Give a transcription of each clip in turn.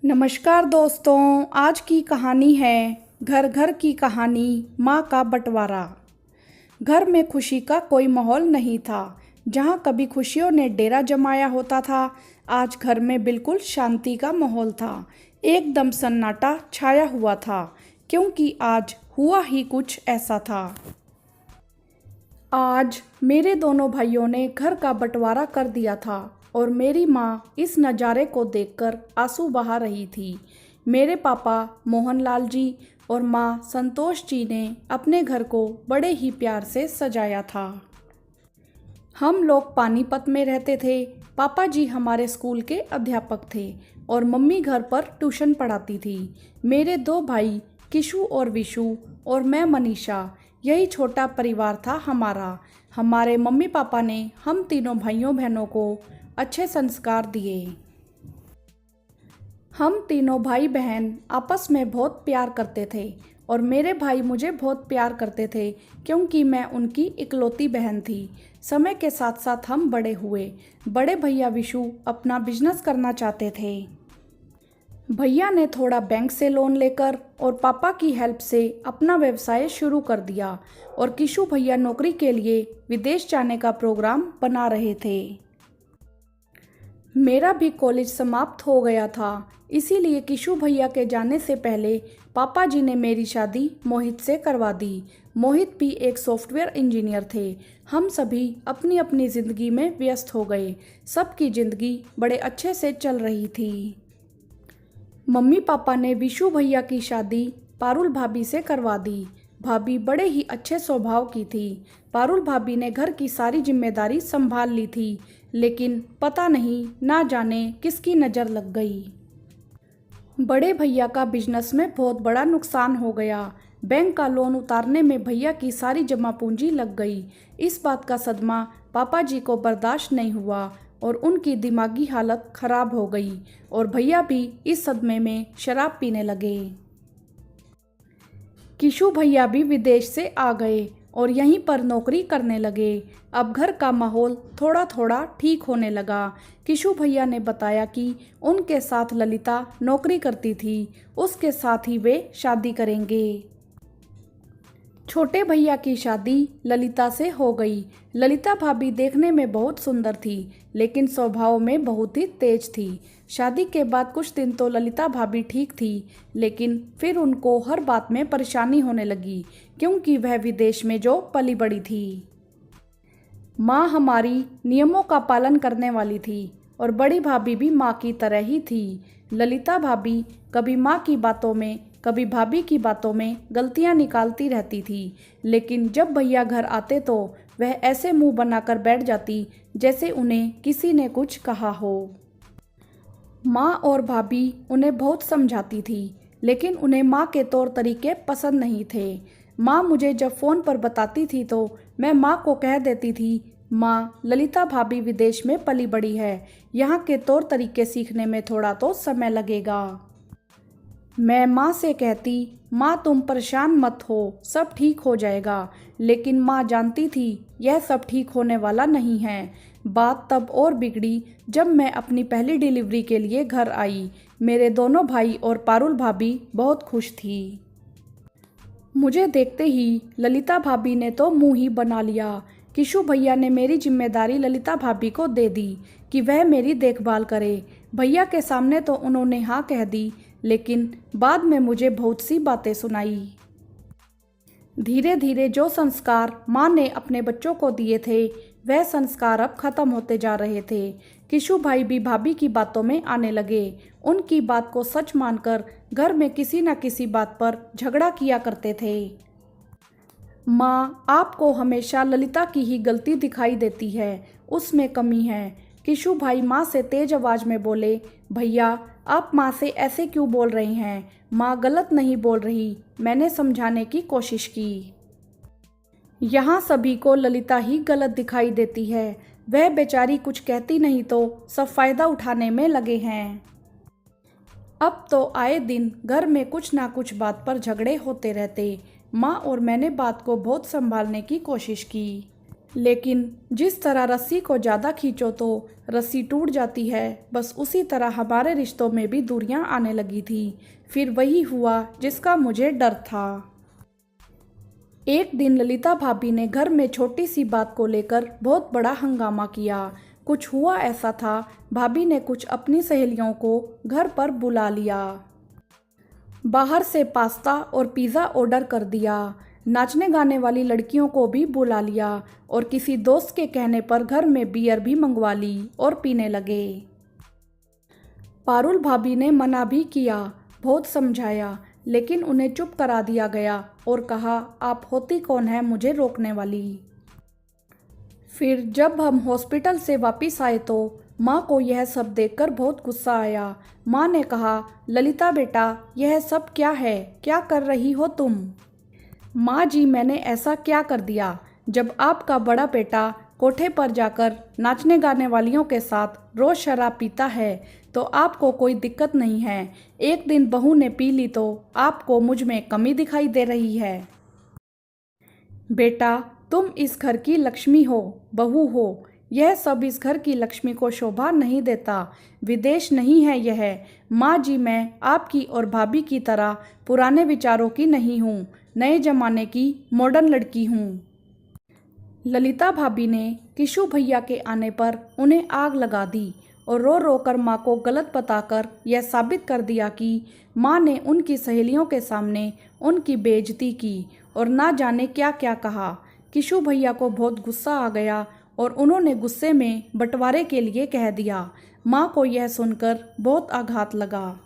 नमस्कार दोस्तों, आज की कहानी है घर घर की कहानी माँ का बंटवारा। घर में खुशी का कोई माहौल नहीं था। जहाँ कभी खुशियों ने डेरा जमाया होता था, आज घर में बिल्कुल शांति का माहौल था। एकदम सन्नाटा छाया हुआ था, क्योंकि आज हुआ ही कुछ ऐसा था। आज मेरे दोनों भाइयों ने घर का बंटवारा कर दिया था और मेरी माँ इस नज़ारे को देखकर आंसू बहा रही थी। मेरे पापा मोहनलाल जी और माँ संतोष जी ने अपने घर को बड़े ही प्यार से सजाया था। हम लोग पानीपत में रहते थे। पापा जी हमारे स्कूल के अध्यापक थे और मम्मी घर पर ट्यूशन पढ़ाती थी। मेरे दो भाई किशु और विशु और मैं मनीषा, यही छोटा परिवार था हमारा। हमारे मम्मी पापा ने हम तीनों भाइयों बहनों को अच्छे संस्कार दिए। हम तीनों भाई बहन आपस में बहुत प्यार करते थे और मेरे भाई मुझे बहुत प्यार करते थे, क्योंकि मैं उनकी इकलौती बहन थी। समय के साथ साथ हम बड़े हुए। बड़े भैया विशु अपना बिजनेस करना चाहते थे। भैया ने थोड़ा बैंक से लोन लेकर और पापा की हेल्प से अपना व्यवसाय शुरू कर दिया और किशु भैया नौकरी के लिए विदेश जाने का प्रोग्राम बना रहे थे। मेरा भी कॉलेज समाप्त हो गया था, इसीलिए किशु भैया के जाने से पहले पापा जी ने मेरी शादी मोहित से करवा दी। मोहित भी एक सॉफ्टवेयर इंजीनियर थे। हम सभी अपनी अपनी ज़िंदगी में व्यस्त हो गए। सबकी ज़िंदगी बड़े अच्छे से चल रही थी। मम्मी पापा ने विशु भैया की शादी पारुल भाभी से करवा दी। भाभी बड़े ही अच्छे स्वभाव की थी। पारुल भाभी ने घर की सारी जिम्मेदारी संभाल ली थी, लेकिन पता नहीं ना जाने किसकी नज़र लग गई। बड़े भैया का बिजनेस में बहुत बड़ा नुकसान हो गया। बैंक का लोन उतारने में भैया की सारी जमा पूंजी लग गई। इस बात का सदमा पापा जी को बर्दाश्त नहीं हुआ और उनकी दिमागी हालत खराब हो गई और भैया भी इस सदमे में शराब पीने लगे। किशु भैया भी विदेश से आ गए और यहीं पर नौकरी करने लगे। अब घर का माहौल थोड़ा थोड़ा ठीक होने लगा। किशु भैया ने बताया कि उनके साथ ललिता नौकरी करती थी, उसके साथ ही वे शादी करेंगे। छोटे भैया की शादी ललिता से हो गई। ललिता भाभी देखने में बहुत सुंदर थी, लेकिन स्वभाव में बहुत ही तेज थी। शादी के बाद कुछ दिन तो ललिता भाभी ठीक थी, लेकिन फिर उनको हर बात में परेशानी होने लगी, क्योंकि वह विदेश में जो पली बड़ी थी। माँ हमारी नियमों का पालन करने वाली थी और बड़ी भाभी भी माँ की तरह ही थी। ललिता भाभी कभी माँ की बातों में, कभी भाभी की बातों में गलतियाँ निकालती रहती थी, लेकिन जब भैया घर आते तो वह ऐसे मुंह बनाकर बैठ जाती जैसे उन्हें किसी ने कुछ कहा हो। माँ और भाभी उन्हें बहुत समझाती थी, लेकिन उन्हें माँ के तौर तरीके पसंद नहीं थे। माँ मुझे जब फ़ोन पर बताती थी तो मैं माँ को कह देती थी, माँ ललिता भाभी विदेश में पली बड़ी है, यहाँ के तौर तरीके सीखने में थोड़ा तो समय लगेगा। मैं माँ से कहती, माँ तुम परेशान मत हो, सब ठीक हो जाएगा, लेकिन माँ जानती थी यह सब ठीक होने वाला नहीं है। बात तब और बिगड़ी जब मैं अपनी पहली डिलीवरी के लिए घर आई। मेरे दोनों भाई और पारुल भाभी बहुत खुश थी। मुझे देखते ही ललिता भाभी ने तो मुंह ही बना लिया। किशु भैया ने मेरी जिम्मेदारी ललिता भाभी को दे दी कि वह मेरी देखभाल करे। भैया के सामने तो उन्होंने हाँ कह दी, लेकिन बाद में मुझे बहुत सी बातें सुनाई। धीरे धीरे जो संस्कार माँ ने अपने बच्चों को दिए थे, वह संस्कार अब खत्म होते जा रहे थे। किशु भाई भी भाभी की बातों में आने लगे। उनकी बात को सच मानकर घर में किसी न किसी बात पर झगड़ा किया करते थे। माँ आपको हमेशा ललिता की ही गलती दिखाई देती है, उसमें कमी है। किशु भाई माँ से तेज आवाज़ में बोले, भैया आप माँ से ऐसे क्यों बोल रहे हैं? माँ गलत नहीं बोल रही, मैंने समझाने की कोशिश की। यहाँ सभी को ललिता ही गलत दिखाई देती है, वह बेचारी कुछ कहती नहीं तो सब फायदा उठाने में लगे हैं। अब तो आए दिन घर में कुछ ना कुछ बात पर झगड़े होते रहते। माँ और मैंने बात को बहुत संभालने की कोशिश की। लेकिन जिस तरह रस्सी को ज़्यादा खींचो तो रस्सी टूट जाती है, बस उसी तरह हमारे रिश्तों में भी दूरियां आने लगी थी। फिर वही हुआ जिसका मुझे डर था। एक दिन ललिता भाभी ने घर में छोटी सी बात को लेकर बहुत बड़ा हंगामा किया। कुछ हुआ ऐसा था, भाभी ने कुछ अपनी सहेलियों को घर पर बुला लिया, बाहर से पास्ता और पिज़्ज़ा ऑर्डर कर दिया, नाचने गाने वाली लड़कियों को भी बुला लिया और किसी दोस्त के कहने पर घर में बियर भी मंगवा ली और पीने लगे। पारुल भाभी ने मना भी किया, बहुत समझाया, लेकिन उन्हें चुप करा दिया गया और कहा, आप होती कौन है मुझे रोकने वाली। फिर जब हम हॉस्पिटल से वापस आए तो माँ को यह सब देखकर बहुत गुस्सा आया। माँ ने कहा, ललिता बेटा, यह सब क्या है, क्या कर रही हो तुम। माँ जी, मैंने ऐसा क्या कर दिया। जब आपका बड़ा बेटा कोठे पर जाकर नाचने गाने वालियों के साथ रोज शराब पीता है तो आपको कोई दिक्कत नहीं है। एक दिन बहू ने पी ली तो आपको मुझ में कमी दिखाई दे रही है। बेटा, तुम इस घर की लक्ष्मी हो, बहू हो। यह सब इस घर की लक्ष्मी को शोभा नहीं देता। विदेश नहीं है यह। माँ जी, मैं आपकी और भाभी की तरह पुराने विचारों की नहीं हूँ, नए जमाने की मॉडर्न लड़की हूँ। ललिता भाभी ने किशु भैया के आने पर उन्हें आग लगा दी और रो रो कर माँ को गलत बताकर यह साबित कर दिया कि माँ ने उनकी सहेलियों के सामने उनकी बेइज्जती की और ना जाने क्या क्या कहा। किशु भैया को बहुत गुस्सा आ गया और उन्होंने गुस्से में बंटवारे के लिए कह दिया। माँ को यह सुनकर बहुत आघात लगा।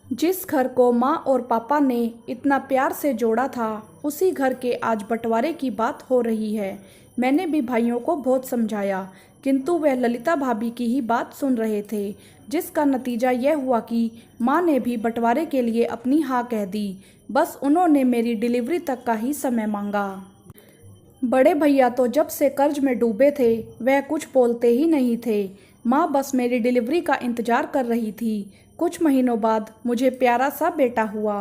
जिस घर को माँ और पापा ने इतना प्यार से जोड़ा था, उसी घर के आज बंटवारे की बात हो रही है। मैंने भी भाइयों को बहुत समझाया, किंतु वह ललिता भाभी की ही बात सुन रहे थे, जिसका नतीजा यह हुआ कि माँ ने भी बंटवारे के लिए अपनी हाँ कह दी। बस उन्होंने मेरी डिलीवरी तक का ही समय मांगा। बड़े भैया तो जब से कर्ज में डूबे थे वह कुछ बोलते ही नहीं थे। माँ बस मेरी डिलीवरी का इंतजार कर रही थी। कुछ महीनों बाद मुझे प्यारा सा बेटा हुआ।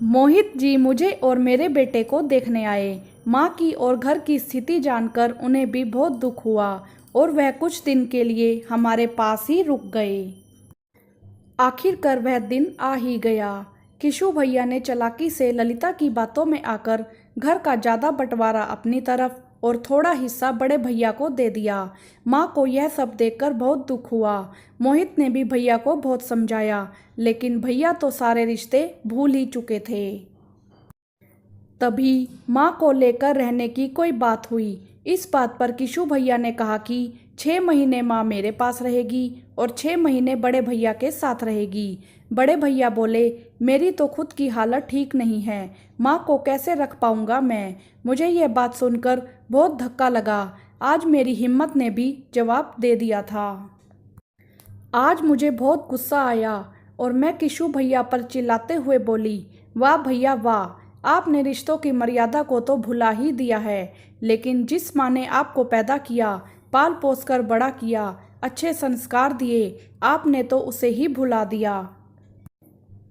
मोहित जी मुझे और मेरे बेटे को देखने आए। माँ की और घर की स्थिति जानकर उन्हें भी बहुत दुख हुआ और वह कुछ दिन के लिए हमारे पास ही रुक गए। आखिरकार वह दिन आ ही गया। किशु भैया ने चालाकी से ललिता की बातों में आकर घर का ज़्यादा बंटवारा अपनी तरफ और थोड़ा हिस्सा बड़े भैया को दे दिया। माँ को यह सब देखकर बहुत दुख हुआ। मोहित ने भी भैया को बहुत समझाया, लेकिन भैया तो सारे रिश्ते भूल ही चुके थे। तभी माँ को लेकर रहने की कोई बात हुई। इस बात पर किशु भैया ने कहा कि 6 महीने माँ मेरे पास रहेगी और 6 महीने बड़े भैया के साथ रहेगी। बड़े भैया बोले, मेरी तो खुद की हालत ठीक नहीं है, माँ को कैसे रख पाऊँगा मैं। मुझे यह बात सुनकर बहुत धक्का लगा। आज मेरी हिम्मत ने भी जवाब दे दिया था। आज मुझे बहुत गुस्सा आया और मैं किशु भैया पर चिल्लाते हुए बोली, वाह भैया वाह, आपने रिश्तों की मर्यादा को तो भुला ही दिया है। लेकिन जिस माँ ने आपको पैदा किया, पाल पोस कर बड़ा किया, अच्छे संस्कार दिए, आपने तो उसे ही भुला दिया।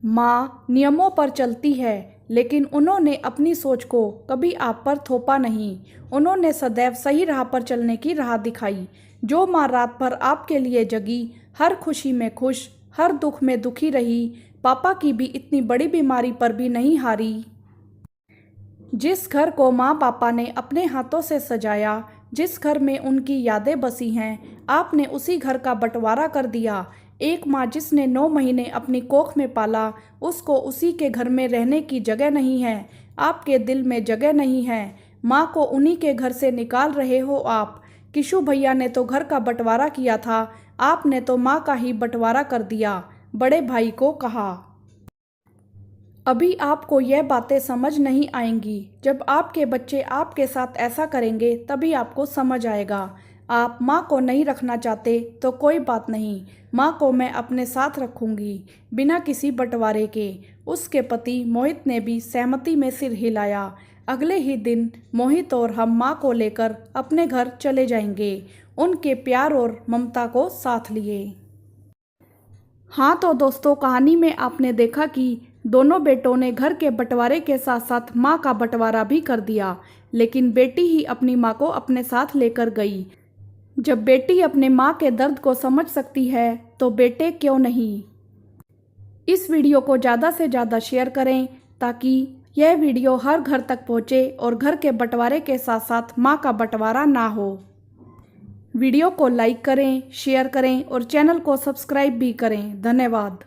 माँ नियमों पर चलती है, लेकिन उन्होंने अपनी सोच को कभी आप पर थोपा नहीं। उन्होंने सदैव सही राह पर चलने की राह दिखाई। जो माँ रात भर आपके लिए जगी, हर खुशी में खुश, हर दुख में दुखी रही, पापा की भी इतनी बड़ी बीमारी पर भी नहीं हारी। जिस घर को माँ पापा ने अपने हाथों से सजाया, जिस घर में उनकी यादें बसी हैं, आपने उसी घर का बंटवारा कर दिया। एक माँ जिसने 9 महीने अपनी कोख में पाला, उसको उसी के घर में रहने की जगह नहीं है, आपके दिल में जगह नहीं है। माँ को उन्हीं के घर से निकाल रहे हो आप। किशु भैया ने तो घर का बंटवारा किया था, आपने तो माँ का ही बंटवारा कर दिया। बड़े भाई को कहा, अभी आपको यह बातें समझ नहीं आएंगी। जब आपके बच्चे आपके साथ ऐसा करेंगे तभी आपको समझ आएगा। आप माँ को नहीं रखना चाहते तो कोई बात नहीं, माँ को मैं अपने साथ रखूँगी बिना किसी बंटवारे के। उसके पति मोहित ने भी सहमति में सिर हिलाया। अगले ही दिन मोहित और हम माँ को लेकर अपने घर चले जाएंगे, उनके प्यार और ममता को साथ लिए। हाँ तो दोस्तों, कहानी में आपने देखा कि दोनों बेटों ने घर के बंटवारे के साथ साथ माँ का बंटवारा भी कर दिया, लेकिन बेटी ही अपनी माँ को अपने साथ लेकर गई। जब बेटी अपने माँ के दर्द को समझ सकती है तो बेटे क्यों नहीं। इस वीडियो को ज़्यादा से ज़्यादा शेयर करें ताकि यह वीडियो हर घर तक पहुँचे और घर के बंटवारे के साथ साथ माँ का बंटवारा ना हो। वीडियो को लाइक करें, शेयर करें और चैनल को सब्सक्राइब भी करें। धन्यवाद।